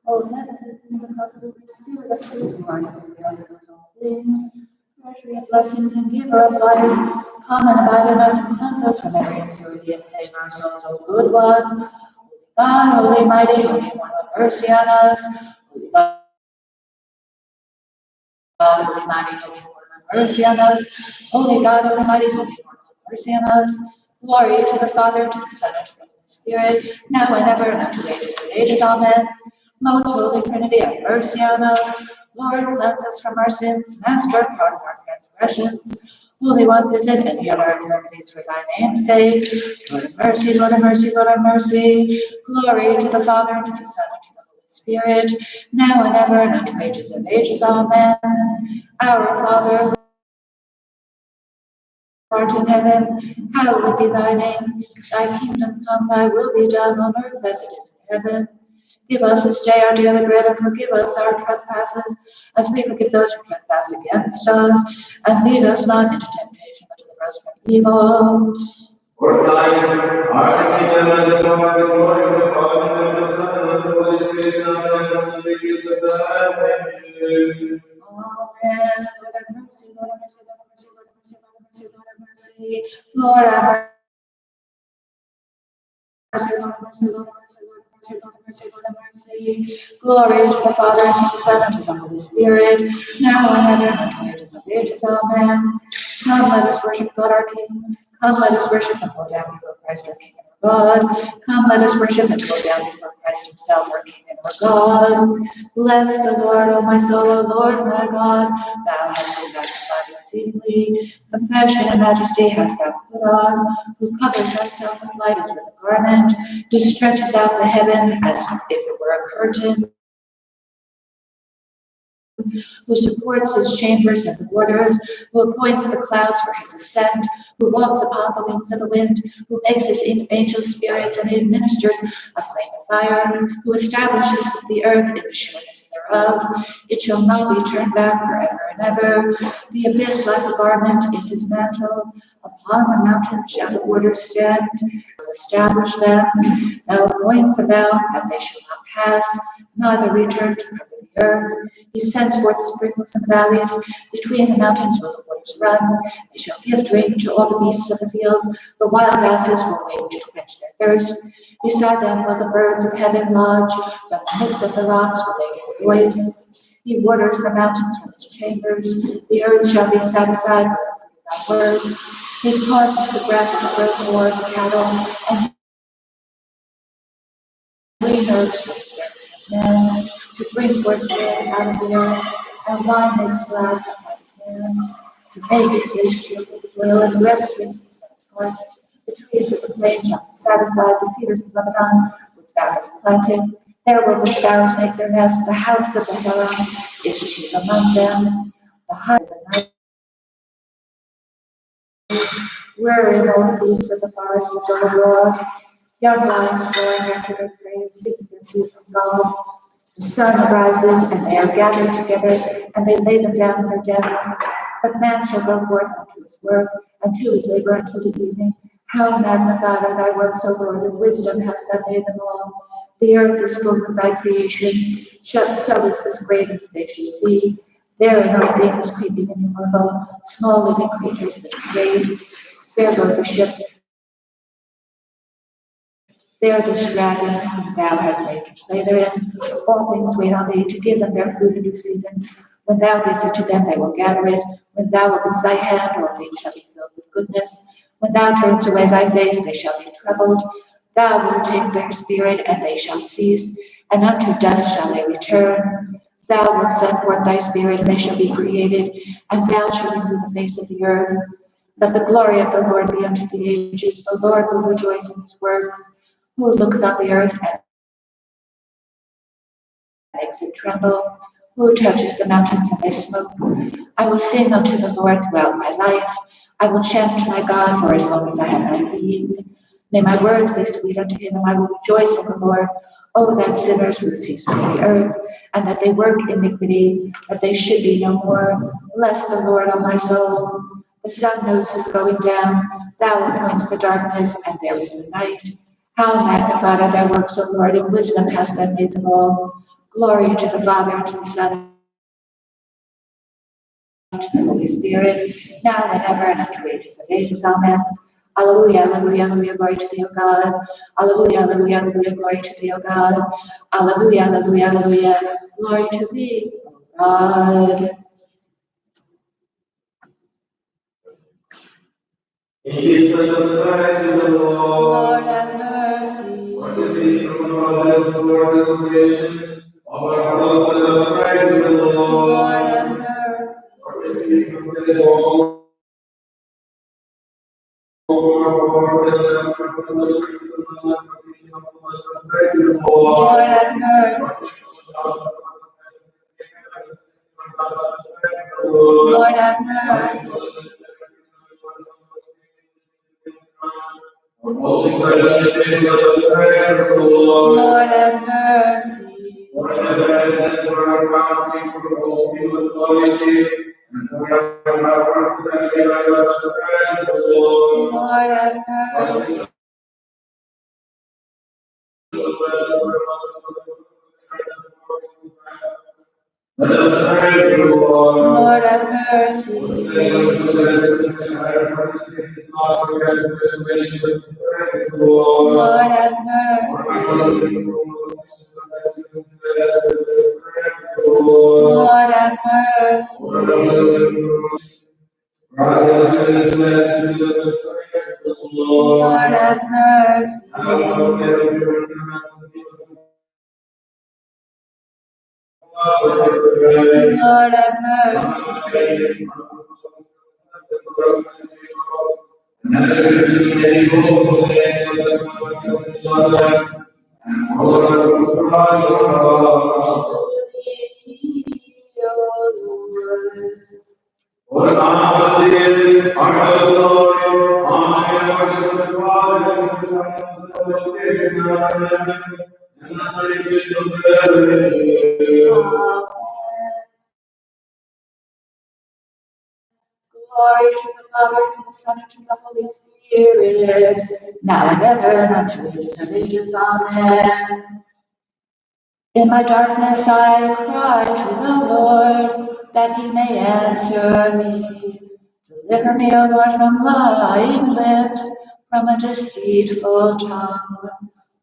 O heaven, in the comfort of the Spirit of truth, who art in the order of all things, treasury of blessings and giver of life, come and abide in us and cleanse us from every impurity and save our souls, O good one. Holy God, holy mighty, holy one, have mercy on us. Holy God, holy mighty, holy one, have mercy on us. Holy God, holy mighty, holy one, have mercy on us. Glory to the Father, to the Son, and to the Holy Spirit, now and ever, and unto the ages of ages. Amen. Most Holy Trinity, have mercy on us. Lord, cleanse us from our sins. Master, pardon our transgressions. Holy One, visit and heal our infirmities for thy name's sake. Lord have mercy, Lord have mercy, Lord have mercy. Glory to the Father, and to the Son, and to the Holy Spirit, now and ever, and unto ages of ages. Amen. Our Father, art in heaven, hallowed be thy name. Thy kingdom come, thy will be done on earth as it is in heaven. Give us this day our daily bread, and forgive us our trespasses, as we forgive those who trespass against us. And lead us not into temptation, but deliver us from evil. For thine art the kingdom and the power and the glory of the Father and of the Son and of the Holy Spirit, now and ever, unto the ages of time. Amen. Amen. Lord have mercy, Lord have mercy, Lord have mercy, Lord have mercy, Lord have mercy, Lord have mercy. Lord have mercy, Lord have mercy, Lord have mercy, Lord have mercy, Lord have mercy. Glory to the Father, and to the Son, and to the Holy Spirit, now and ever, and unto the ages of ages. Amen. Come, let us worship God our King. Come, let us worship and fall down before Christ our King and our God. Come, let us worship and fall down before Christ himself, our King and our God. Bless the Lord, O my soul, O Lord my God. Thou hast been magnified exceedingly. Confession and majesty hast thou put on, who covers thyself with light as with a garment, who stretches out the heaven as if it were a curtain, who supports his chambers and the waters, who appoints the clouds for his ascent, who walks upon the wings of the wind, who makes his angels spirits and administers a flame of fire, who establishes the earth in the sureness thereof. It shall not be turned back forever and ever. The abyss like a garment is his mantle. Upon the mountain shall the waters stand. Establish them. Thou appoints them that they shall not pass, neither return to cover the earth. He sends forth springs and valleys. Between the mountains will the waters run. They shall give drink to all the beasts of the fields. The wild asses will wait to quench their thirst. Beside them will the birds of heaven lodge. From the midst of the rocks will they give voice. He waters the mountains with his chambers. The earth shall be satisfied with thy words. He causes the grass to grow more the cattle, and green herbs for the service of men, to bring forth bread out of the earth, and wine made glad by the hand, to make his face shield with oil and reverence from his heart. The trees of the plain shall be satisfied, the cedars of Lebanon, which thou hast planted. There will the sparrows make their nests, the house of the heron is chief among them. The height of the night, wherein all the beasts of the forest will go abroad. Young lions roaring after their prey, seeking their food from God. The sun rises, and they are gathered together, and they lay them down in their dens. But man shall go forth unto his work, and to his labor until the evening. How magnified are thy works, O Lord, and wisdom hast thou made them all. The earth is full of thy creation, so is this great and spacious sea. Therein are things creeping and immortal, small living creatures with graves. There go the ships. There the dragon whom thou hast made to play therein. All things wait on thee to give them their food in due season. When thou givest it to them, they will gather it. When thou opens thy hand, all things shall be filled with goodness. When thou turnest away thy face, they shall be troubled. Thou wilt take their spirit, and they shall cease, and unto dust shall they return. Thou wilt send forth thy spirit, and they shall be created, and thou shalt renew the face of the earth. Let the glory of the Lord be unto the ages. The Lord will rejoice in his works, who looks on the earth and makes it tremble, who touches the mountains and they smoke. I will sing unto the Lord throughout my life. I will chant to my God for as long as I have my being. May my words be sweet unto him, and I will rejoice in the Lord. Oh, that sinners would cease from the earth, and that they work iniquity, that they should be no more. Bless the Lord, O my soul. The sun knows his going down. Thou appoints the darkness, and there is the night. How magnified are thy works, O Lord, in wisdom hast thou made them all. Glory to the Father, and to the Son, and to the Holy Spirit, now and ever, and unto ages of ages. Amen. Alleluia, alleluia, alleluia, glory to thee, O God. Alleluia, alleluia, alleluia, glory to thee, O God. Alleluia, alleluia, alleluia, glory to thee, O God. In peace, let us pray to the Lord. Lord, have mercy. For the peace of our life, for the salvation of our souls, let us pray to the Lord, Lord. have mercy. For the peace of the Lord. Lord, have mercy. Lord, have mercy. Holy President, let us pray to the Lord. Lord, have mercy. For the President, for our country, for all civil authorities, and for our personality, let us pray to the Lord. Lord, have mercy. Let us pray to the Lord. Lord, have mercy. Lord, have mercy. Lord, have mercy. Lord, have mercy. Lord, have mercy. What honor is our glory, honor and worship the Father, and the Son, and the Holy Spirit, and the riches of the Glory to the Father, to the Son, and to the Holy Spirit, now and ever, and unto ages of ages. Amen. In my darkness I cry to the Lord, that he may answer me. Deliver me, O Lord, from lying lips, from a deceitful tongue.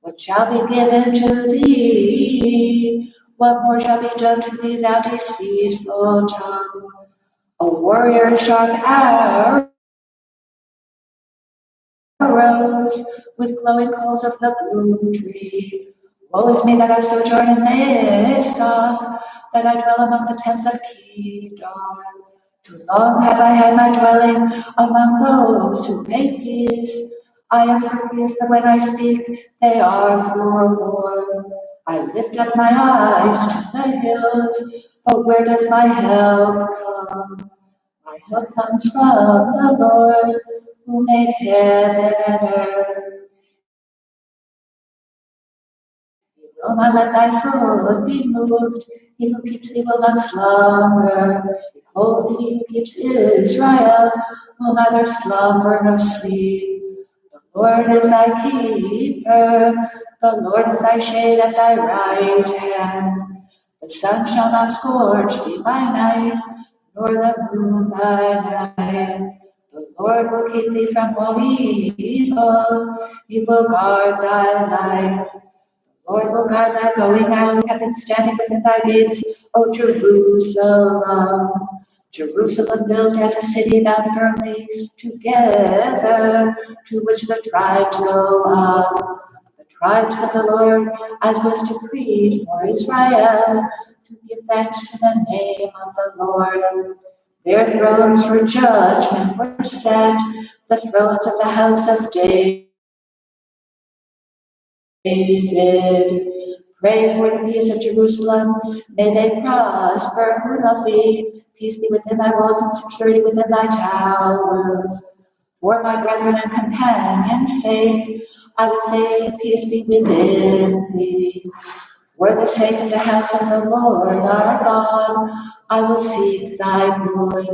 What shall be given to thee? What more shall be done to thee, thou deceitful tongue? A warrior sharp arrows with glowing coals of the bloom tree. Woe is me that I sojourn in Mesa, that I dwell among the tents of Kedar. Too long have I had my dwelling among those who make peace. I am furious, but when I speak, they are for war. I lift up my eyes to the hills, but where does my help come? My help comes from the Lord, who made heaven and earth. He will not let thy foot be moved. He who keeps thee will not slumber. Behold, he who keeps Israel will neither slumber nor sleep. The Lord is thy keeper. The Lord is thy shade at thy right hand. The sun shall not scorch thee by night, nor the moon by night. The Lord will keep thee from all evil. He will guard thy life. The Lord will guard thy going out, have been standing within thy gates, O Jerusalem. Jerusalem built as a city bound firmly together, to which the tribes go up. The tribes of the Lord, as was decreed for Israel, to give thanks to the name of the Lord. Their thrones for judgment were set, the thrones of the house of David. Pray for the peace of Jerusalem. May they prosper who love thee. Peace be within thy walls and security within thy towers. For my brethren and companions' sake, I will say, peace be within thee. For the sake of the house of the Lord our God, I will seek thy good.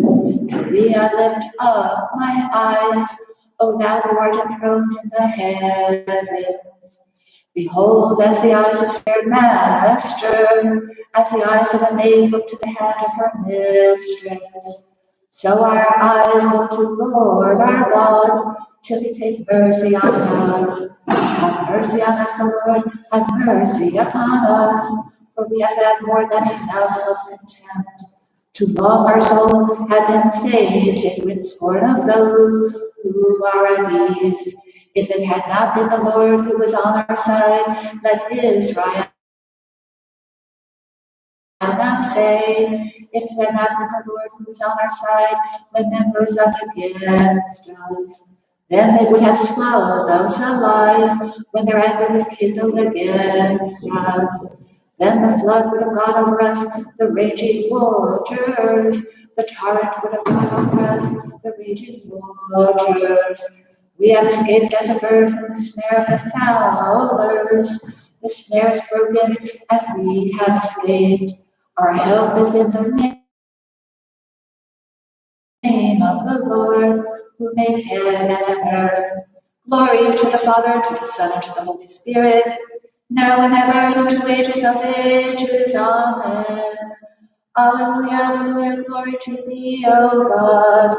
To thee I lift up my eyes, O thou who art enthroned in the heavens. Behold, as the eyes of their master, as the eyes of a maid look to the hand of her mistress, so our eyes look to Lord our God, till he take mercy on us. Have mercy on us, O Lord, have mercy upon us, for we have had more than enough of contempt. Too long our soul had been sated with scorn of those who are at ease. If it had not been the Lord who was on our side, let Israel now say, if it had not been the Lord who was on our side when men rose up against us, then they would have swallowed us alive when their anger was kindled against us. Then the flood would have gone over us, the raging waters. The torrent would have gone over us, the raging waters. We have escaped as a bird from the snare of the fowlers. The snare is broken, and we have escaped. Our help is in the name of the Lord, who made heaven and earth. Glory to the Father, and to the Son, and to the Holy Spirit, now and ever, and to ages of ages. Amen. Alleluia, alleluia, glory to thee, O God.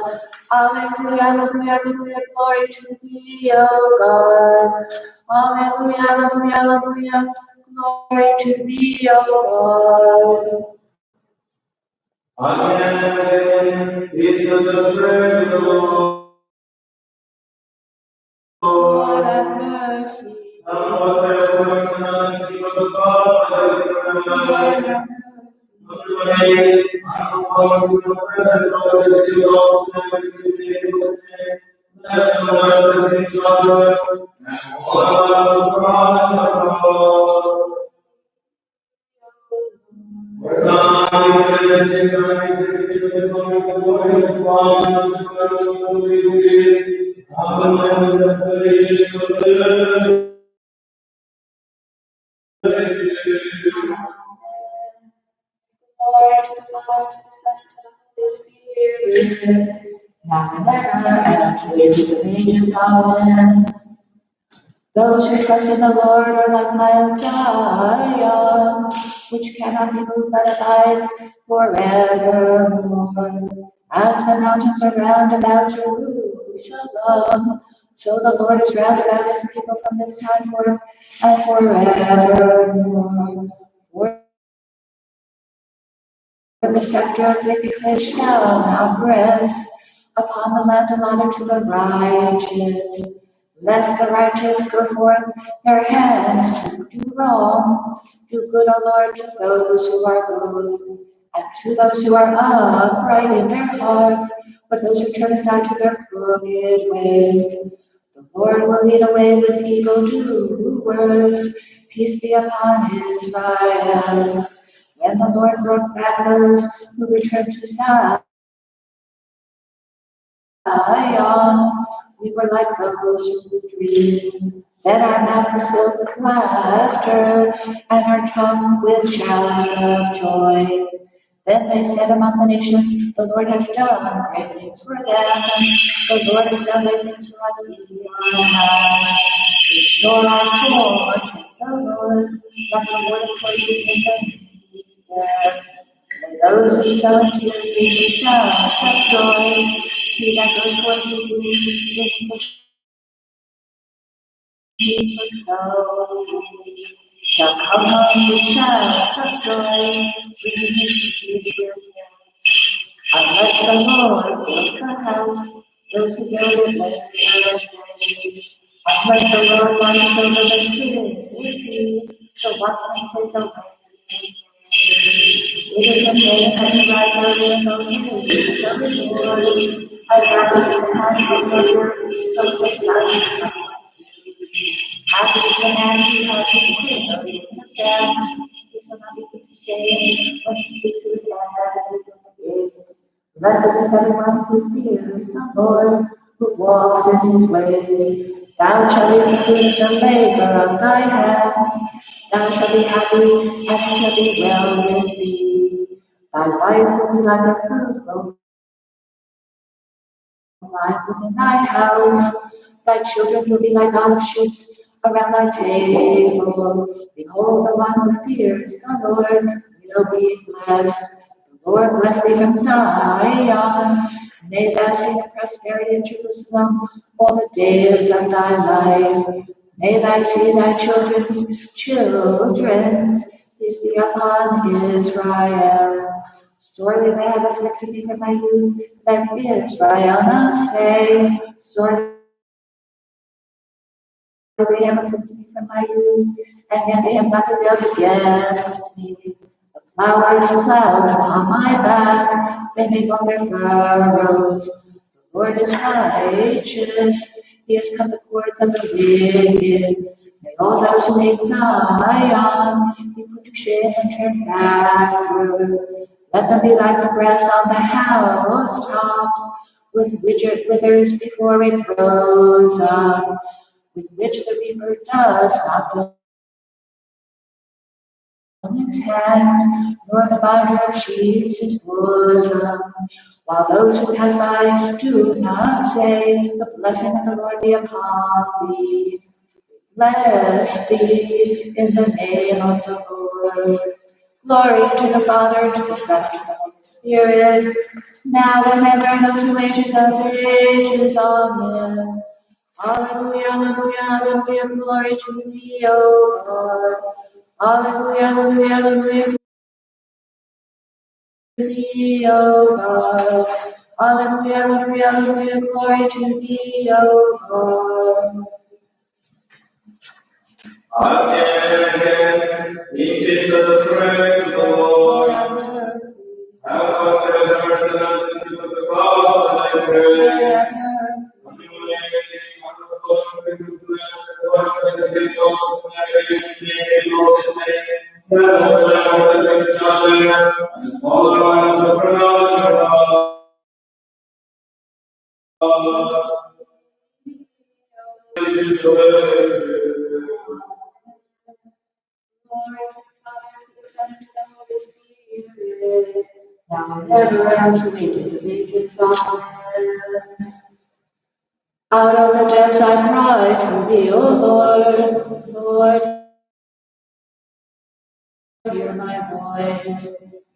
Alleluia, alleluia, alleluia, glory to thee, O God. Alleluia, alleluia, alleluia, glory to thee, O God. Amen. Peace of the Spirit of the Lord. Lord have mercy. Lord have mercy. Lord have mercy. Lord, to the Father, to the Son, to the Holy Spirit, now and ever, and unto the ages of ages. Amen. Those who trust in the Lord are like Mount Zion, which cannot be moved but abides forevermore. As the mountains are round about Jerusalem, so the Lord is round about his people from this time forth and forevermore. For the scepter of wickedness shall not rest upon the land allotted to the righteous, lest the righteous go forth their hands to do wrong. Do good, O Lord, to those who are good, and to those who are upright in their hearts, but those who turn aside to their crooked ways. The Lord will lead away with evildoers. Peace be upon Israel. When the Lord brought back those who returned to Zion, we were like those who dream. Then our mouth was filled with laughter, and our tongue with shouts of joy. Then they said among the nations, the Lord has done great things for them. The Lord has done great things for us. We are alive. Restore our fortunes, O Lord, like the water courses in the and those who sow in tears will shouts of joy. He that goes forth to the soul shall come home with shouts of joy, bringing his peace with him. Unless the Lord build the house, those who build it labor in vain. Unless the Lord watches over the city, the watchman stays awake. It is a day that you rise early and go to the shall be rewarded, as darkness in the hands of the from the sun. Happy is the man who has his king in the death, he shall not be put to shame when he speaks to his enemies in the gate. Blessed is everyone who fears the Lord, who walks in his ways. Thou shalt increase the labor of thy hands. Thou shalt be happy, and it shall be well with thee. Thy wife will be like a fruitful vine within thy house. Thy children will be like olive shoots around thy table. Behold, the one who fears the Lord will be blessed. The Lord bless thee from Zion. May thou see the prosperity of Jerusalem all the days of thy life. May thou see thy children's peace be upon Israel. Sorely they have afflicted me from my youth, let Israel not say. Sorely they have afflicted me from my youth, and yet they have not prevailed against me. The flowers cloud upon my back, they make all their furrows. The Lord is righteous, he has cut the cords of the wicked. May all those who hate Zion be put to shame and turn backward. Let them be like the grass on the housetops, with which it withers before it grows up, with which the reaper does not fill his hand, nor the binder of sheaves his bosom. While those who pass by do not say, the blessing of the Lord be upon thee. Bless thee in the name of the Lord. Glory to the Father, to the Son, to the Holy Spirit, now and ever, and unto ages of ages. Amen. Hallelujah, hallelujah, hallelujah, glory to thee, O God. Hallelujah, hallelujah, hallelujah, glory to thee, O God. Hallelujah, hallelujah, hallelujah, glory to thee, O God. Again, in the strength of the Lord, help us as our sinners and give us the power of thy praise. Glory to the Father, to the Son, and to the Holy Spirit, now and ever, and to ages of ages. Amen. Out of the depths I cry to thee, O Lord. Lord, hear my voice.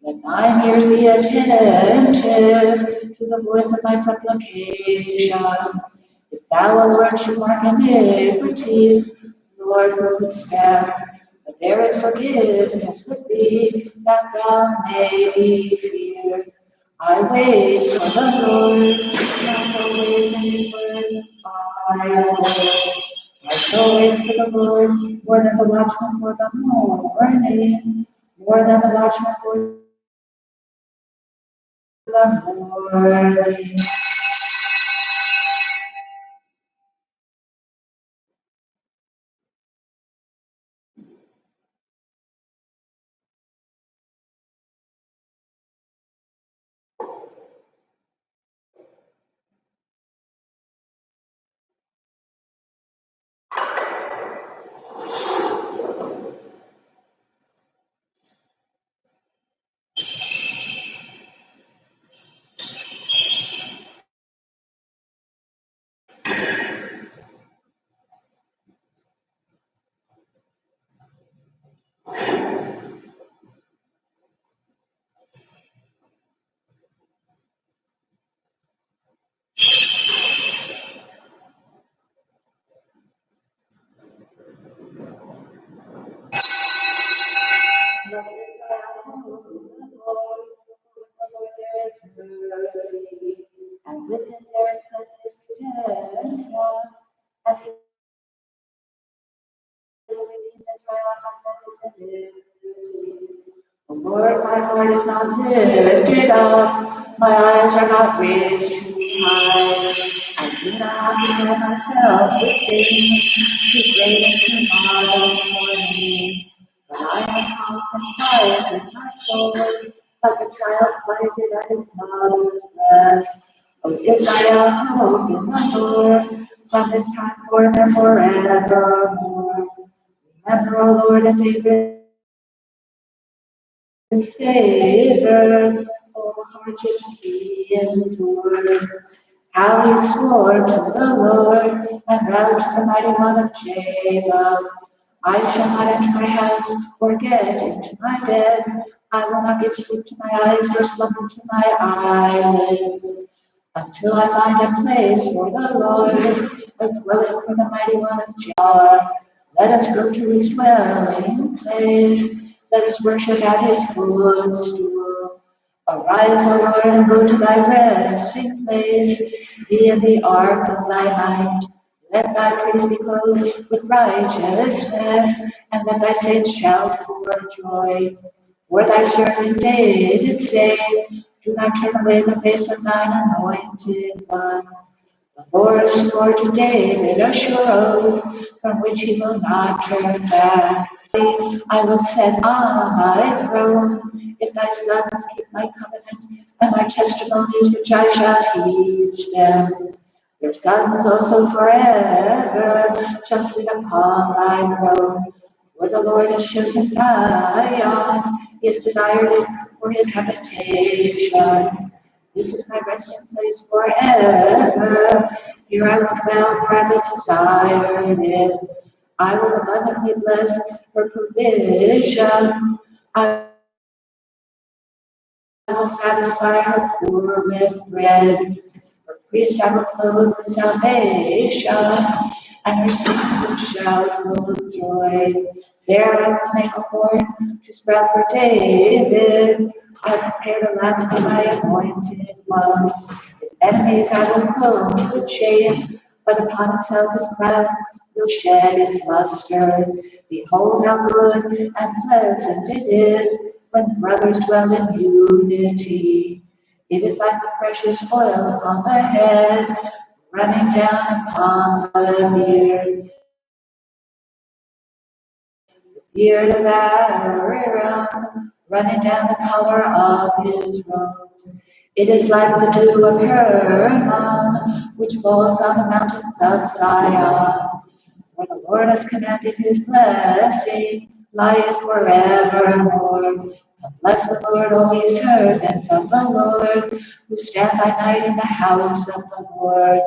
Let thine ears be attentive to the voice of my supplication. If thou, O Lord, should mark iniquities, Lord, who could stand? But there is forgiveness with thee, that thou may be feared. I wait for the Lord, my soul waits in his word. My soul waits for the Lord, more than the watchman for the morning, more than the watchman for the morning. Love Israel, hope in the Lord, for with the Lord there is mercy, and with him there is plenteous redemption, and he will redeem Israel from his iniquities. O Lord, my heart is not lifted up, my eyes are not raised too high. I do not compare myself with things too great and too marvelous for me. But I am calm and quiet in my soul, like a child planted at its mother's breast. O Israel, hope in the Lord, from this time forth and forevermore. Remember, O Lord, and David, savor, all hardships he endured. How he swore to the Lord and vowed to the mighty one of Jacob, I shall not enter my house or get into my bed. I will not give sleep to my eyes or slumber to my eyelids until I find a place for the Lord, a dwelling for the mighty one of Jacob. Let us go to his dwelling place. Let us worship at his footstool. Arise, O Lord, and go to thy resting place. Be in the ark of thy might. Let thy praise be clothed with righteousness, and let thy saints shout for joy. For thy servant David say, do not turn away the face of thine anointed one. The Lord swore to David a sure oath, from which he will not turn back. I will set on thy throne, if thy sons keep my covenant and my testimonies which I shall teach them. Your sons also forever shall sit upon thy throne. For the Lord has chosen Zion, he has desired it for his habitation. This is my resting place forever. Here I will dwell, for I will desire it. I will abundantly bless her provisions. I will satisfy her poor with bread. Her priests I will clothe with salvation, and her saints will shout with joy. There I will make a horn to sprout for David. I prepared a lamp for my anointed one. His enemies I will clothe with shame, but upon himself his crown will shed its luster. Behold how good and pleasant it is when brothers dwell in unity. It is like the precious oil upon the head, running down upon the beard. The beard of Aaron, running down the collar of his robes. It is like the dew of Hermon, which falls on the mountains of Zion. For the Lord has commanded his blessing, life forevermore. Bless the Lord, all ye servants of the Lord, who stand by night in the house of the Lord.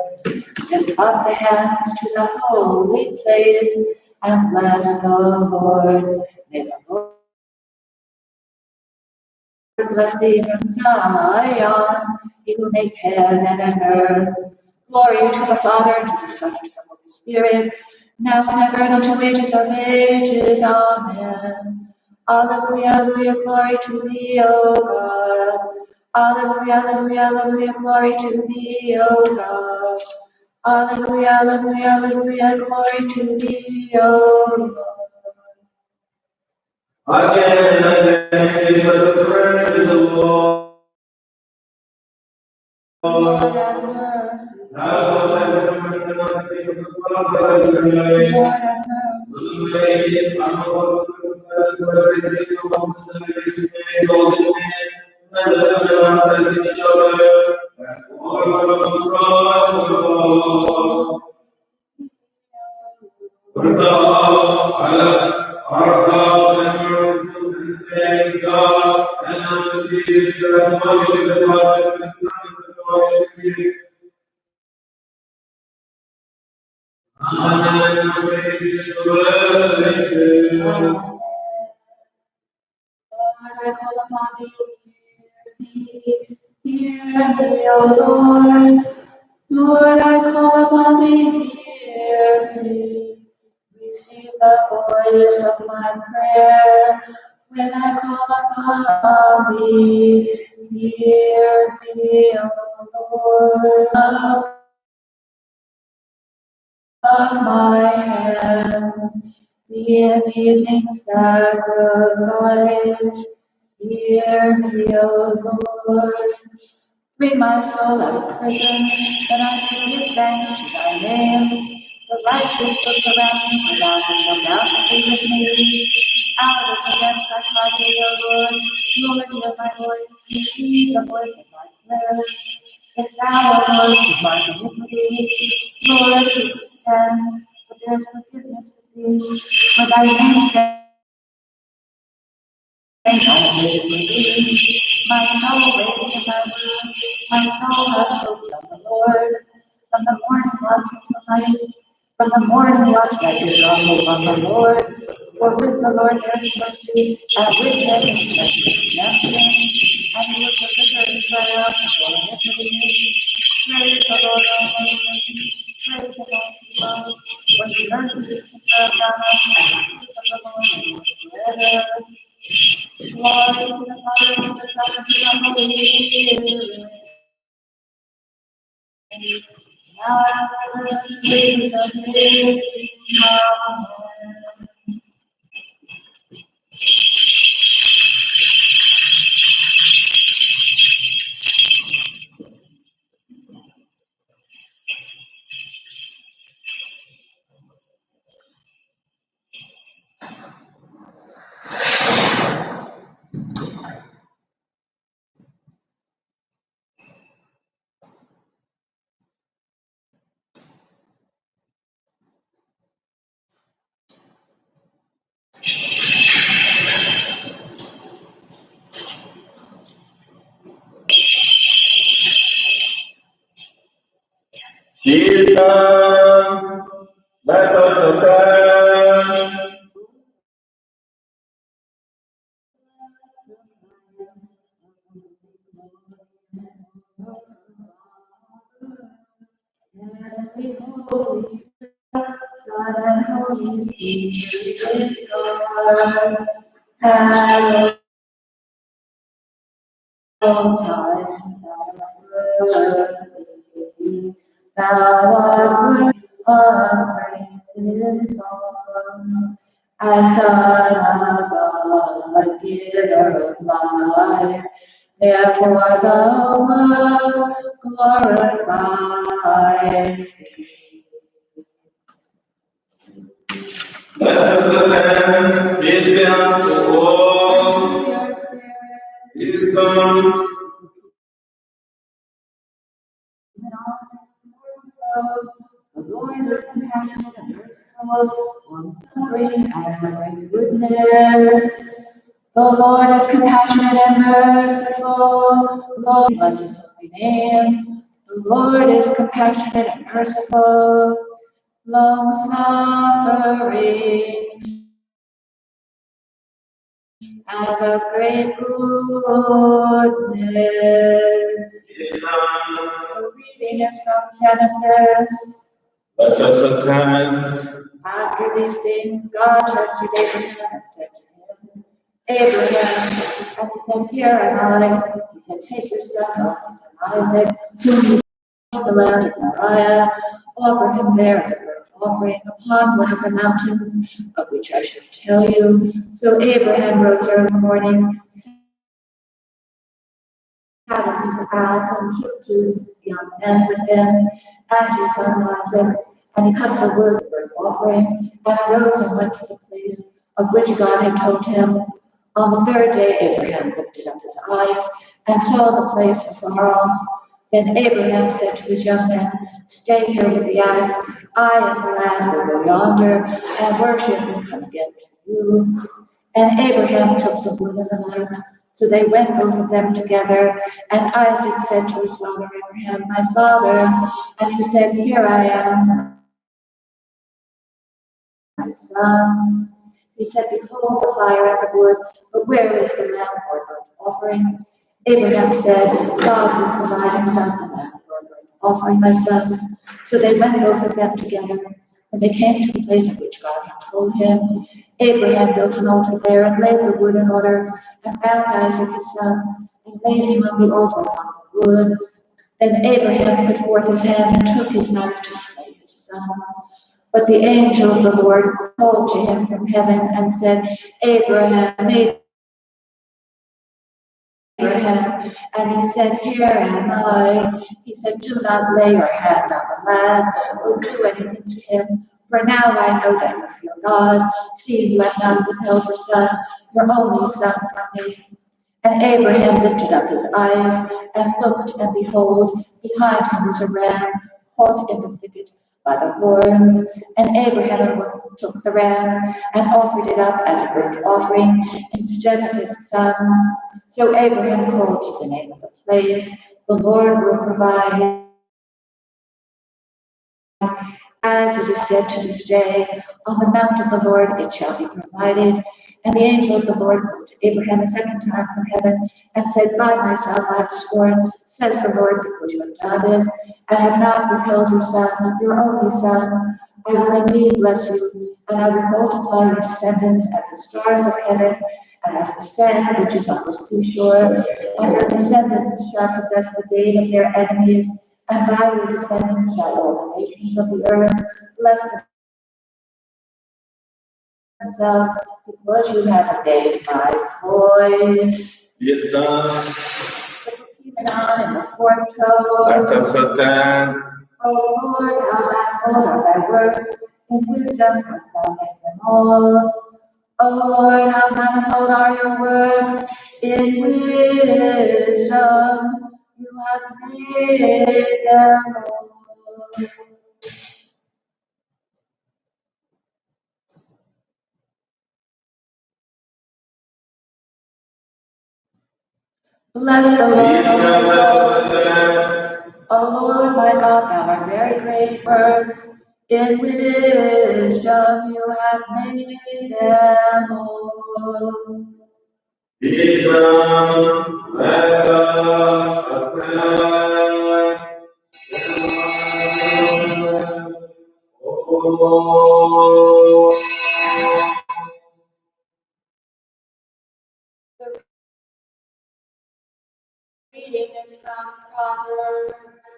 Lift up the hands to the holy place, and bless the Lord. May the Lord bless thee from Zion. He will make heaven and earth. Glory to the Father, and to the Son, and to the Holy Spirit, now and ever, and unto ages of ages. Amen. Alleluia, alleluia, glory to thee, O God. Alleluia, alleluia, alleluia, glory to thee, O God. Alleluia, alleluia, alleluia, glory to thee, O God. Again and again, Jesus, praise the Lord. Lord have mercy. Lord have mercy. I call upon thee, hear me, O Lord. Lord, I call upon thee, hear me. Receive the voice of my prayer. When I call upon thee, hear me, O Lord. Of my hands, the evening sacrifice. Hear me, O Lord. Bring my soul out of prison, that I may give thanks to thy name. The righteous look around me, for thou hast looked out to be with me. Out of the depths I cry to thee, O Lord. Lord, hear my voice, receive the voice of my prayer. If thou, O Lord, should mark iniquity, Lord, who can stand? But there is forgiveness with For thy name's sake, I wait for thee. My soul waits in thy word. My soul has hope from the Lord. From the morning watch until night. From the morning watch that is your hope on the Lord. For with the Lord there is mercy, and with him is redemption. And he will deliver Israel from all iniquity. Praise the Lord, all nations. Praise the Lord, people. For the earth is preserved on us, and the truth of the Lord endures forever. Glory to the Father, to the Son, and to the Holy Spirit. Now and forever, Jesus is. Amen. Jesus, let us attend. Holy Son and Holy Spirit, God, hallowed times thou art worthy of praise song. As Son of God, giver of life, therefore the world glorifies thee. Let us attend. Peace be unto all. Your spirit, Wisdom. and all the Lord is compassionate and merciful, long-suffering and great goodness. The Lord is compassionate and merciful. Lord, bless his holy name. The Lord is compassionate and merciful, long-suffering and of great goodness. The reading is from Genesis. Let us attend. After these things, God trusted Abraham and said to him, Abraham, and he said, Here am I. He said, Take your son, Isaac, whom you the land of Moriah, offer him there as a burnt offering upon one of the mountains of which I shall tell you. So Abraham rose early in the morning, sat on his ass, and took to his young men with him, and his son Isaac, and he cut the wood for burnt offering, and arose and went to the place of which God had told him. On the third day Abraham lifted up his eyes and saw the place afar off. Then Abraham said to his young men, Stay here with the ass. I and the lad will go yonder and worship and come again to you. And Abraham took the wood and the knife. So they went both of them together. And Isaac said to his father Abraham, My father. And he said, Here I am, my son. He said, Behold the fire and the wood, but where is the lamb for a burnt offering? Abraham said, God will provide himself a lamb for a burnt offering, my son. So they went both of them together. When they came to the place of which God had told him, Abraham built an altar there and laid the wood in order, and bound Isaac his son, and laid him on the altar upon the wood. Then Abraham put forth his hand and took his knife to slay his son. But the angel of the Lord called to him from heaven and said, Abraham, Abraham. And he said, Here am I. He said, Do not lay your hand on the lad or do anything to him. For now I know that you fear God, seeing you have not withheld your son, your only son, from me. And Abraham lifted up his eyes and looked, and behold, behind him was a ram caught in the thicket by the horns, and Abraham took the ram and offered it up as a burnt offering instead of his son. So Abraham called to the name of the place, "The Lord will provide," as it is said to this day, "On the mount of the Lord it shall be provided." And the angel of the Lord called to Abraham a second time from heaven and said, "By myself I have sworn, says the Lord, because you have done this, and have not withheld your son, your only son. I will indeed bless you, and I will multiply your descendants as the stars of heaven, and as the sand which is on the seashore. And your descendants shall possess the gate of their enemies, and by your descendants shall all the nations of the earth bless themselves, because you have obeyed my voice." Yes, done. Keep on in the fourth tone. Let us attend. O Lord, how manifold are thy works, in wisdom hast thou made them all. O Lord, how manifold are your works, in wisdom you have made them all. Bless the Lord, O my soul. O Lord, my God, thou art very great works. In wisdom you have made them all. Wisdom, let us attend. Oh, The reading is from Proverbs.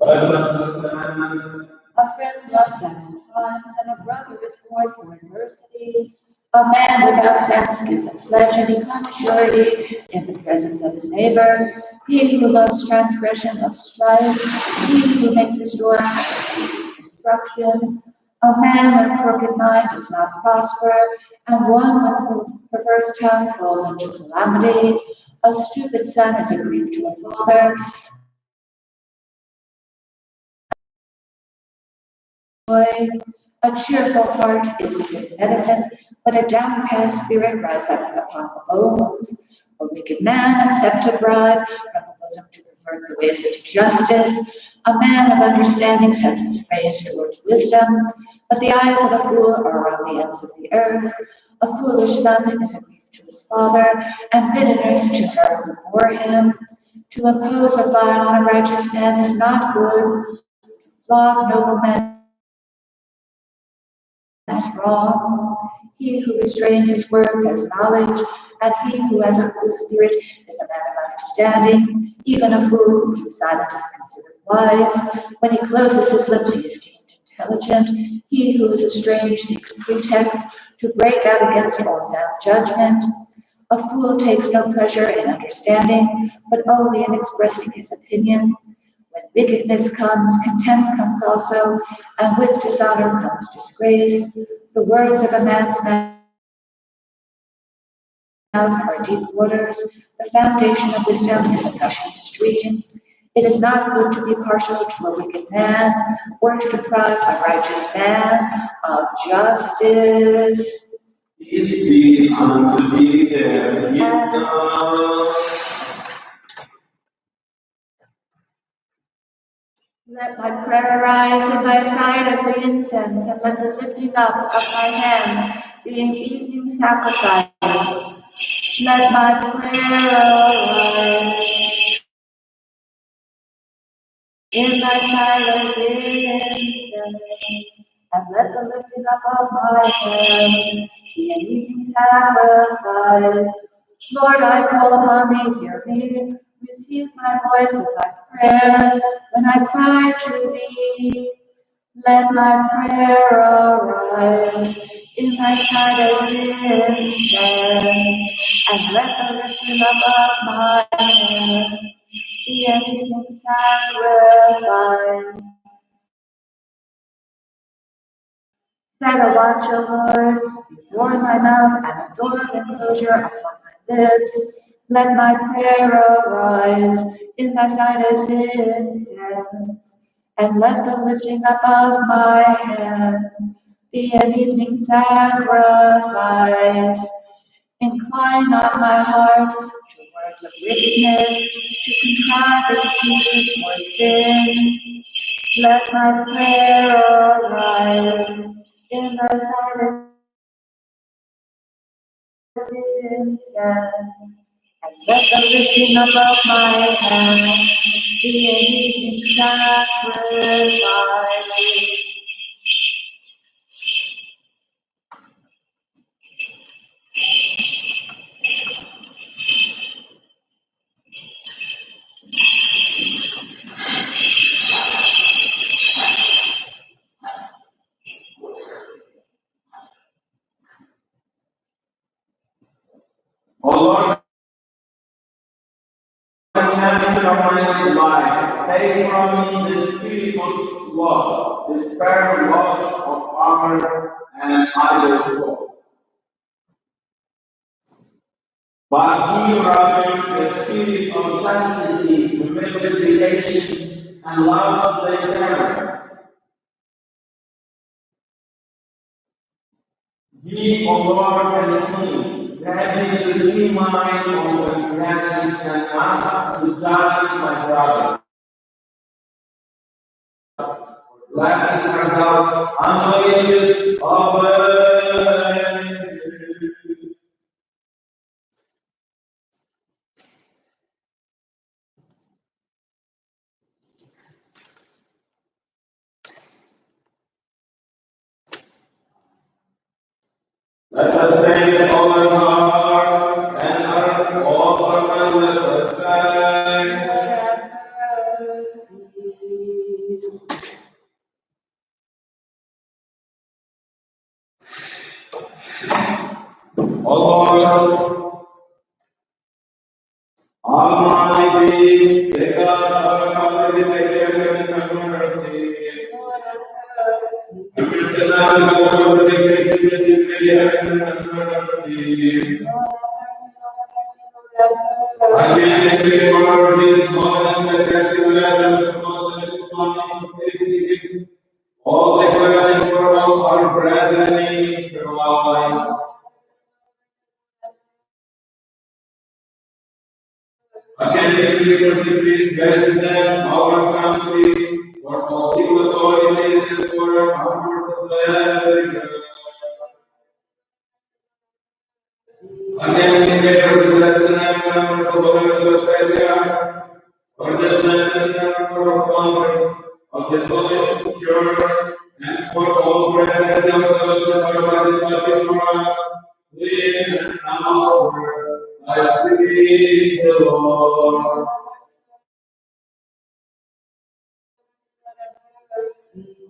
let us attend. A friend loves at all times, and a brother is born for adversity. A man without sense gives a pledge and becomes surety in the presence of his neighbor. He who loves transgression loves strife. He who makes his door seeks destruction. A man with a crooked mind does not prosper, and one with a perverse tongue falls into calamity. A stupid son is a grief to a father. A cheerful heart is a good medicine, but a downcast spirit rises up upon the bones. A wicked man accepts a bribe from the bosom to pervert the ways of justice. A man of understanding sets his face towards wisdom, but the eyes of a fool are on the ends of the earth. A foolish son is a grief to his father, and bitterness to her who bore him. To impose a fine on a righteous man is not good. To flog noble men is wrong. He who restrains his words has knowledge, and he who has a full spirit is a man of understanding. Even a fool who keeps silent is considered wise. When he closes his lips, he is deemed intelligent. He who is estranged seeks pretexts to break out against all sound judgment. A fool takes no pleasure in understanding, but only in expressing his opinion. When wickedness comes, contempt comes also, and with dishonor comes disgrace. The words of a man's mouth are deep waters. The foundation of wisdom is a rushing stream. It is not good to be partial to a wicked man, or to deprive a righteous man of justice. Peace be unto thee, there is none. Let my prayer arise in thy sight as the incense, and let the lifting up of my hands be an evening sacrifice. Let my prayer arise in thy sight as the incense, and let the lifting up of my hands be an evening sacrifice. Lord, I call upon thee, hear me. Receive my voice as thy prayer when I cry to thee. Let my prayer arise in thy sight as incense, and let the lifting up of my hand be an evening sacrifice. Set a watch, O Lord, before my mouth, and a door of enclosure upon my lips. Let my prayer arise in thy sight as incense, And let the lifting up of my hands be an evening sacrifice. Incline not my heart to words of wickedness, to contrive excuses for sin. Let my prayer arise in the silence instead. And let the lifting up of my hands be an evening sacrifice. O Lord, the master of my life, take from me the spirit of love, the spare loss of honor and idle thought. But give rather the spirit of chastity, humility, patience, and love of thy servant. Give, O Lord and King, grant me to see mine own transgressions and not to judge my brother. Blessed art thou among ages of ages. Let us sing with all our heart and all our mind. Let us sing. O Lord, Almighty, the God of our Father, we pray thee, have mercy. Have mercy on us, Lord, the great mercy, we pray thee, have mercy. Again, we pray for His holiness, that grateful land of God, that is not in place, all the collection for all our brethren in Christ. Again, we pray for the great president, our country, for all civil authorities, and for our forces of America. Again, we pray for the blessed number of the government of Australia, for the blessed number of founders of the Solid Church, and for all brethren of those that are participating for us, live and answer, I speak the Lord.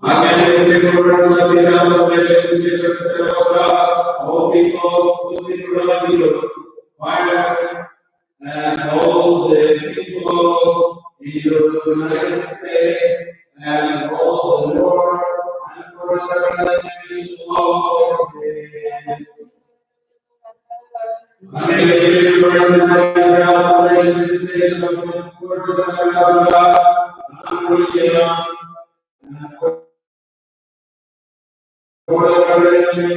Again, we pray for personal desires of nations, nature, the servant of God, all people who seek coronavirus, virus, and all the people in the United States and all the world, and for the nation of all the states. Again, we pray for personal desires of nations, visitation of the Spirit, the servant of God, and for the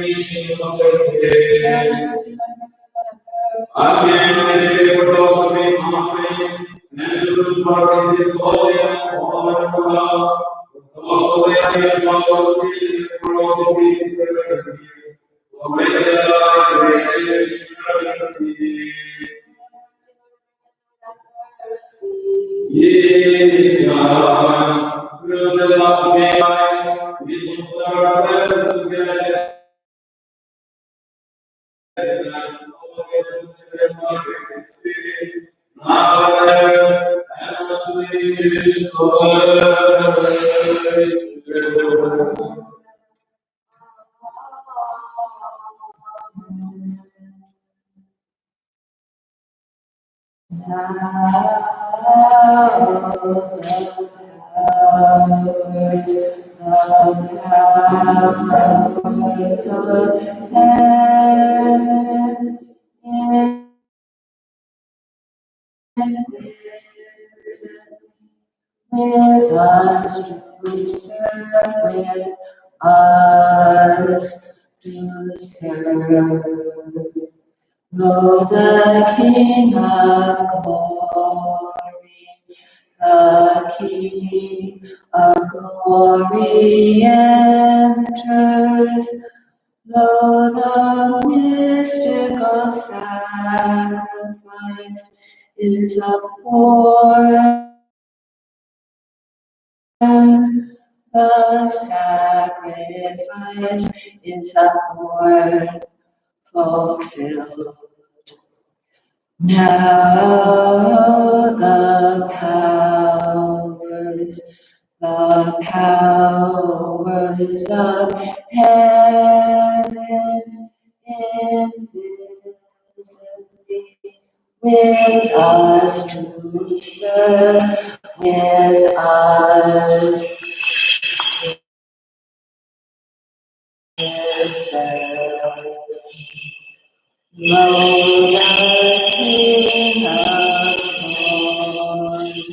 nation of the states. Again, we pray for those who make offerings and good works in this holy and honorable house, for those who have been lost of sin, and for all the people present here, for may the great mercy. Yes, God, through the love of God, we put our blessings together. With us serve with us to serve. Lo, the King of glory, the King of glory enters. Lo, the mystical sacrifice is abhorrent. The sacrifice is abhorrent, fulfilled. Now the powers of heaven invisibly with us to serve, with us to serve. Lo, the King of glory, the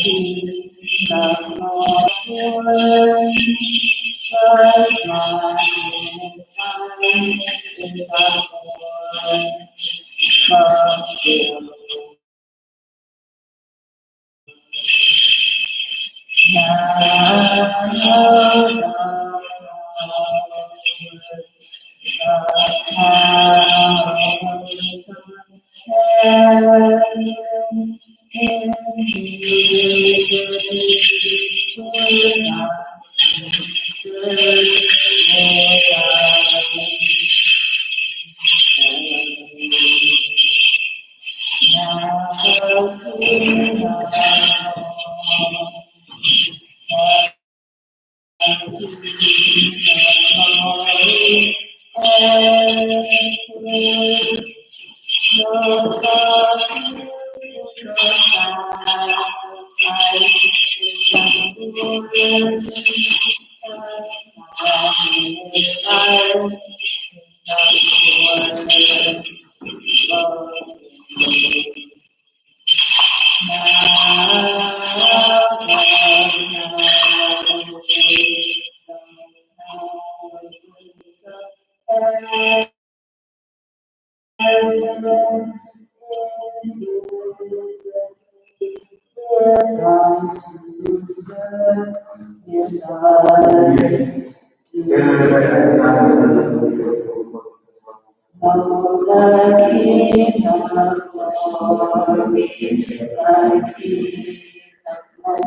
King of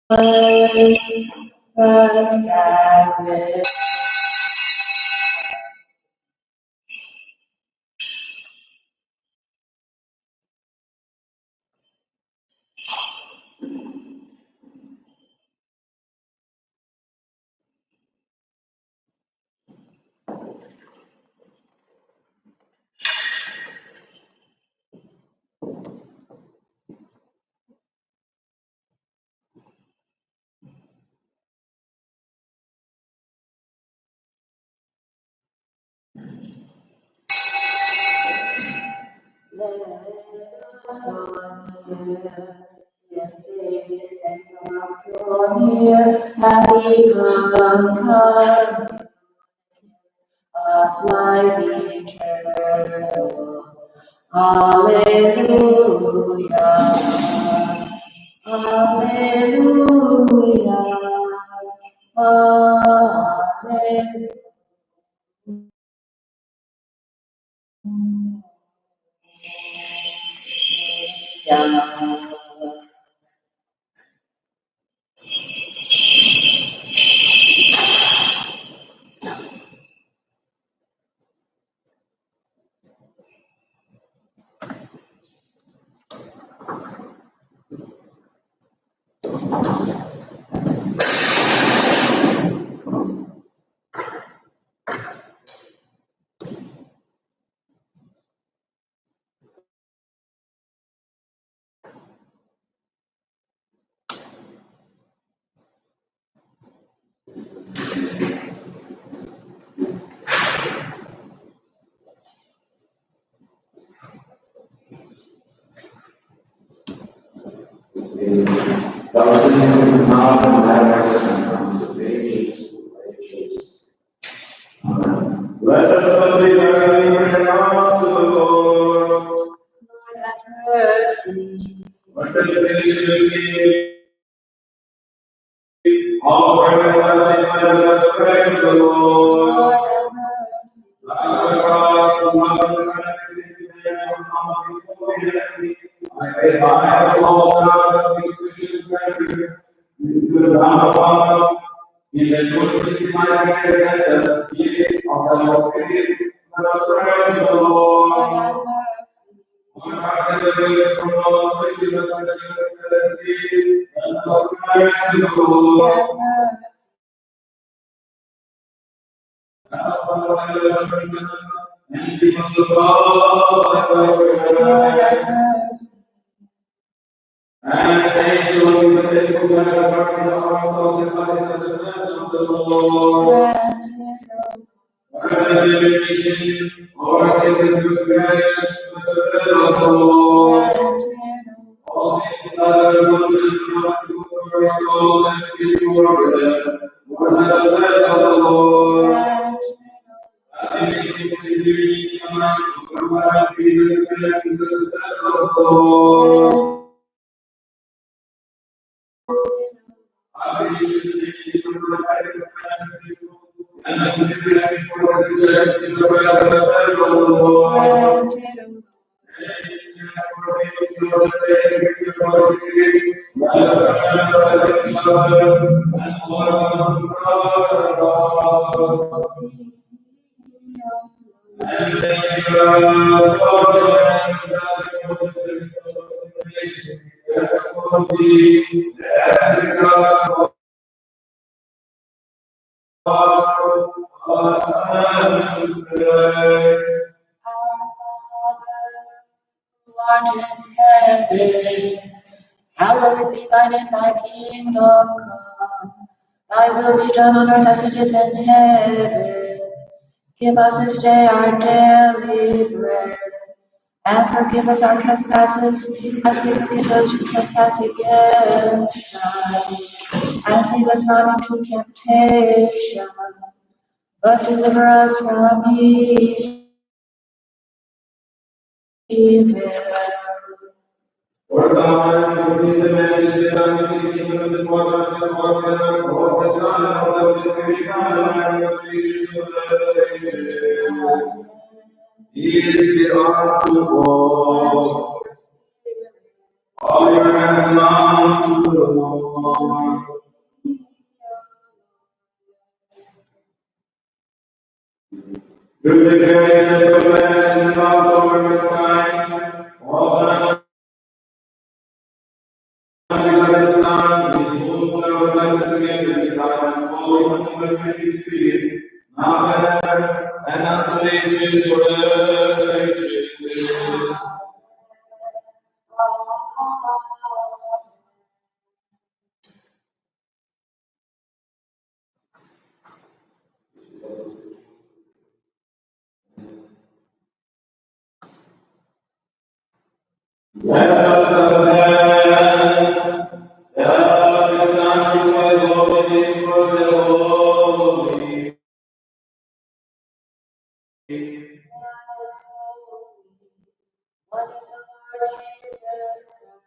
glory, the sacrifice is fulfilled. Of life eternal. Alleluia. Alleluia. Alleluia. Thou singest now and ladders and comes of ages to ages. Amen. Let us humbly bow and pray unto the Lord. Lord, have mercy. What the gracious all prayers are laid by us, pray to the Lord. Lord, have mercy. Our God, who art in heaven, is holy name. I pray by the Lord God, as we Christian brethren, this is down upon us, in the goodness of my grace and the giving of the Lord Spirit. Let us pray to the Lord, Lord. have mercy. One heart and the grace from all Christians and the celestial. Let us pray to the Lord, Lord. have mercy. Help us and keep us above thy Lord, have prayer. mercy. And angel of the faithful God, guard the arms of the bodies and the friends of the Lord. Grant it, O Wherever they may be seen, our sins and transgressions, and the sins of the Lord. grant it, O All things that are good and not good for our souls and peace for them. Lord, let us say of the Lord. grant it, Having been command from our peace and gratitude to the sins of the Lord. And the forgiveness for the justice in the presence of the Lord. grant it, O who art in heaven, hallowed be thy name, thy kingdom come. Thy will be done on earth as it is in heaven. Give us this day our daily bread, and forgive us our trespasses, as we forgive those who trespass against us. And lead us not into temptation, but deliver us from evil. For God, who is the majesty and the kingdom of the Father and the Father, of the Son and of the Holy Spirit, and of the ages of the ages. He is the art to all. All your hands now to the Lord. Through the grace and compassion of the Lord kind, all that the Son, with whom our blessed together with God and Holy and the Holy Spirit, now and ever, and unto ages forever, ages. Let us obey. Thou is sanctified, Lord, it is for the holy. One is the Lord Jesus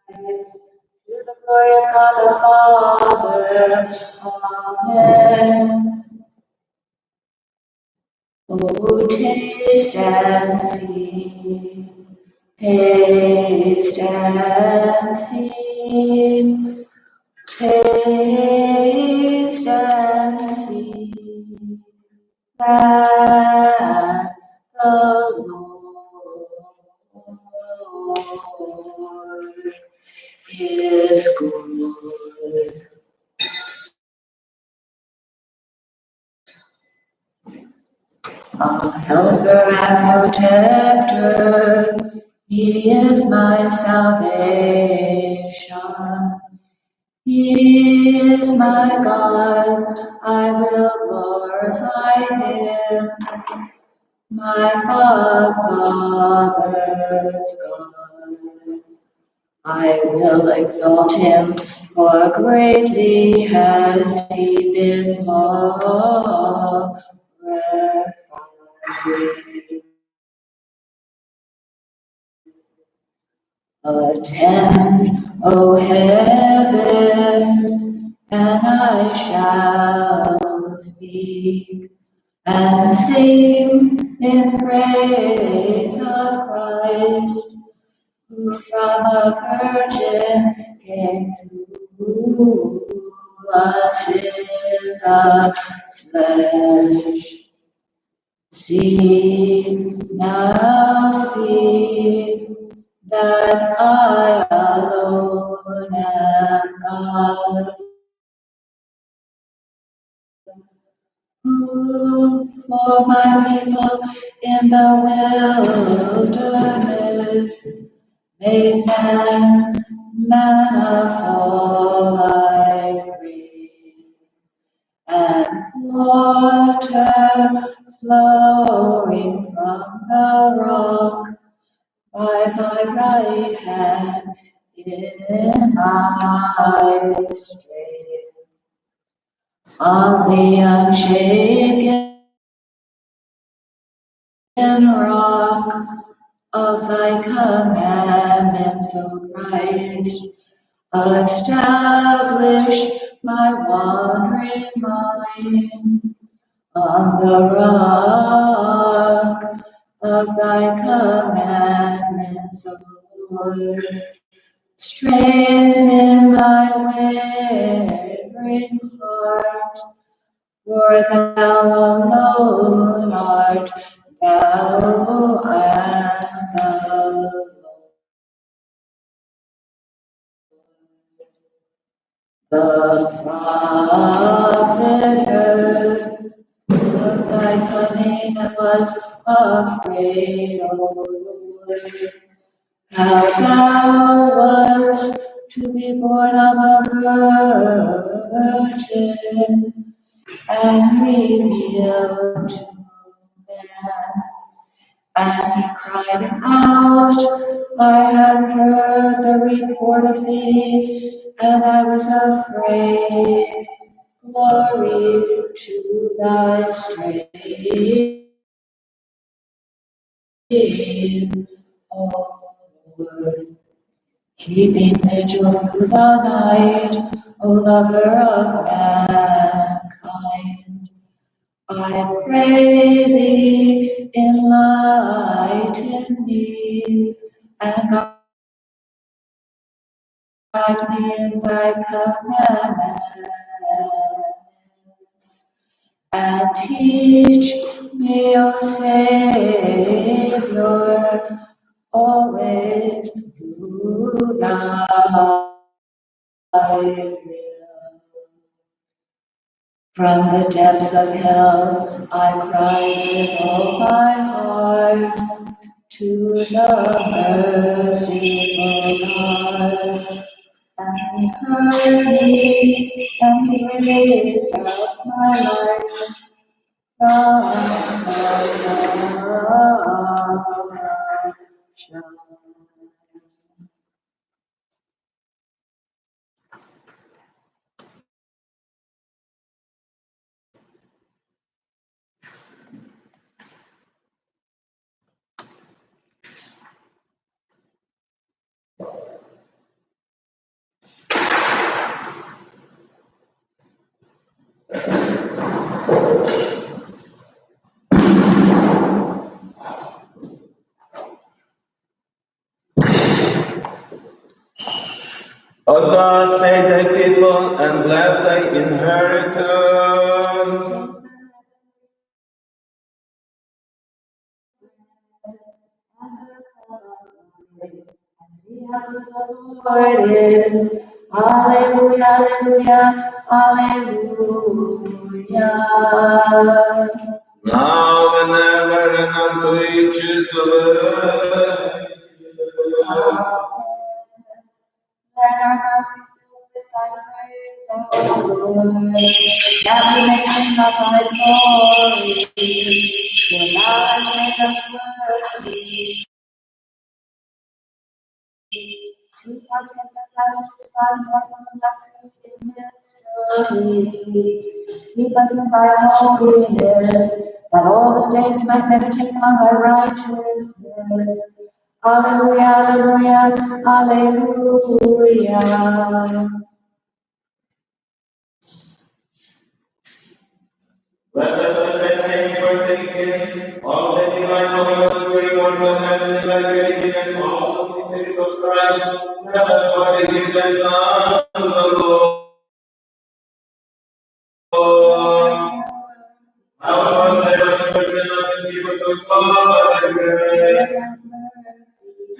Christ, to the glory of God the Father. Amen. Oh, taste and see, taste and see, taste and see that the Lord is good. A helper and protector, he is my salvation. He is my God, I will glorify him, my Father's God. I will exalt him, for greatly has he been glorified. Attend, O heaven, and I shall speak and sing in praise of Christ, who from a virgin came to us in the flesh. See, now see, that I alone am God, who for my people in the wilderness made manna fall like rain, and water flowing from the rock by my right hand in my strength. On the unshaken rock of thy commandments, O Christ, establish my wandering mind. On the rock of thy commandments, O Lord, strengthen my wavering heart, for thou alone art thou and the Lord. The prophet heard of thy coming and was afraid, O Lord. How thou wast to be born of a virgin and revealed to man. And he cried out, I have heard the report of thee, and I was afraid. Glory to thy strength, O Lord. Keeping vigil through the night, O lover of mankind, I pray thee, enlighten me, and guide me in thy commandments, and teach me, O Savior, always do thy will. From the depths of hell I cried with all my heart to the merciful God, and he heard me, and he raised up my life from the O God, save thy people and bless thy inheritance. Lord is. Alleluia, alleluia, alleluia. Now and ever and unto ages of age. Let our mouths be filled with thy praise, O Lord, that we may sing of thy glory. For thou hast made us worthy We partake the fellowship of God and mortal and mysteries. Keep us in thy holiness, that all the day we might meditate on thy righteousness. Alleluia, alleluia, alleluia. Let us obtain partaking of the divine holiness, reward of heaven and thy creating and also mysteries of Christ. Let us partake the Son of the Lord. Our Lord, save us from sinners and keep us from God and grace.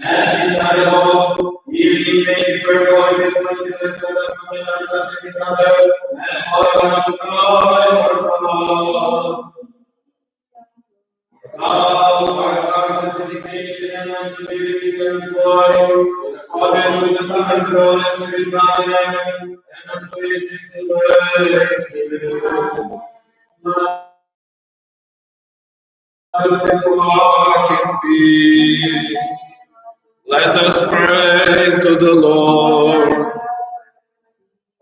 As in thy hope, ye made purple responses, let us commend ourselves to each other, and follow on to Christ our Lord. Our sanctification and purity and glory, with the Father and with the Son and the Holy Spirit, Amen. And unto it is the word. Let us pray to the Lord.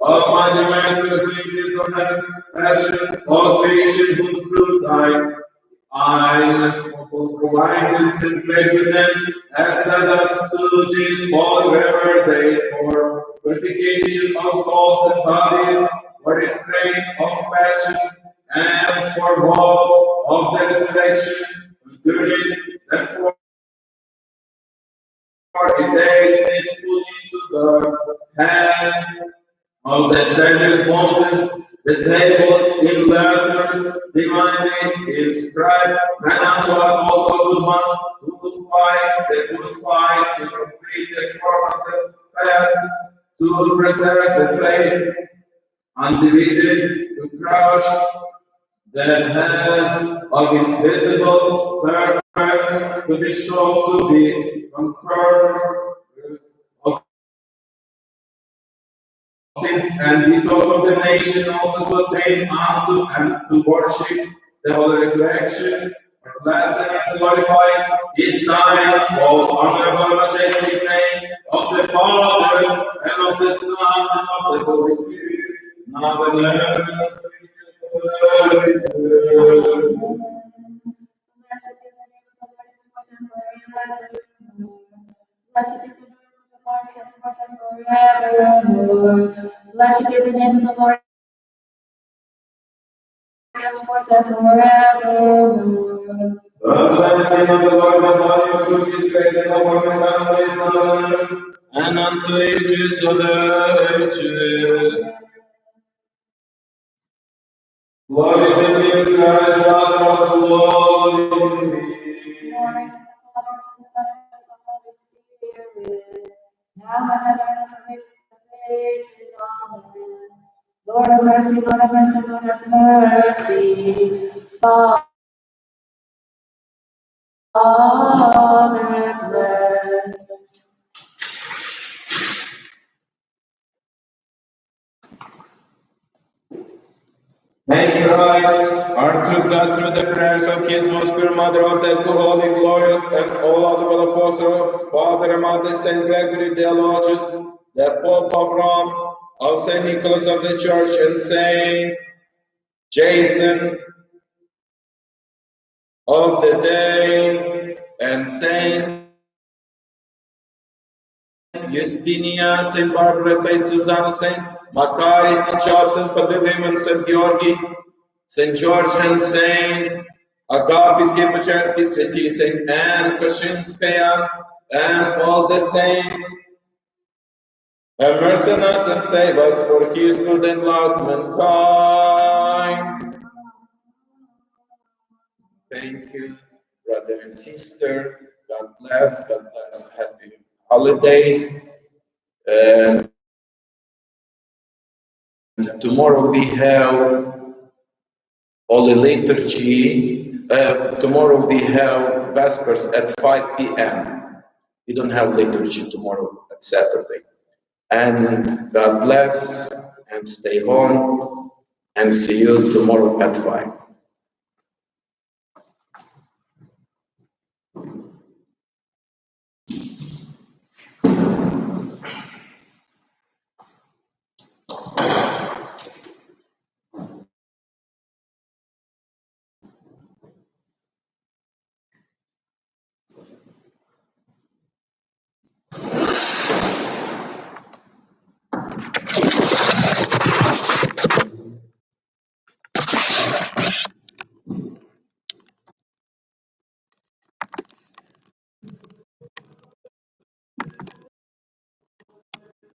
Almighty Master, please on us, passion, all creation who through thy eyes for blindness and greatness has led us to these forever days for purification of souls and bodies, for restraint of passions, and for hope of the resurrection, during the 40 days it's put into the hands of the saviors Moses, the tables in letters, divinely inscribed, and unto us also good one who would fight the good fight, to complete the course of the fast, to preserve the faith undivided, to crush the heads of invisible serpents, to be shown to be conquerors of sins, and be taught of the nation also to attain unto and to worship the holy resurrection. For blessed and glorified is thine, all honorable and majestic name of the Father and of the Son and of the Holy Spirit, now and ever. Blessed be the name of the Lord, henceforth and forevermore. The blessing of the Lord be upon you through his grace and upon my His Son, and unto ages of the ages. Glory to you, Christ, Father of glory. Glory to the Father, to the Son, and to the Holy Spirit, now and ever, and ever, ages. Amen. Lord have mercy, Lord have mercy, Lord have mercy. Father, bless. May Christ, our true God, through the prayers of his most pure mother, of the holy, glorious, and all audible apostle, Father among the Saint Gregory Theologians, the Pope of Rome, of Saint Nicholas of the Church, and Saint Jason of the Day, and Saint Justinia, Saint Barbara, Saint Susanna, Saint Macari, Saint Charles, Saint Padilim, and Saint Georgi, Saint George and Saint Agapi Kipachensky, Sveti, Saint Anne Kashinskaya, and all the saints. Have mercy on us and save us, for he is good and loved mankind. Thank you, brother and sister. God bless. Happy holidays. Tomorrow we have Holy Liturgy. Tomorrow we have Vespers at 5 p.m. We don't have liturgy tomorrow at Saturday. And God bless and stay home and see you tomorrow at 5.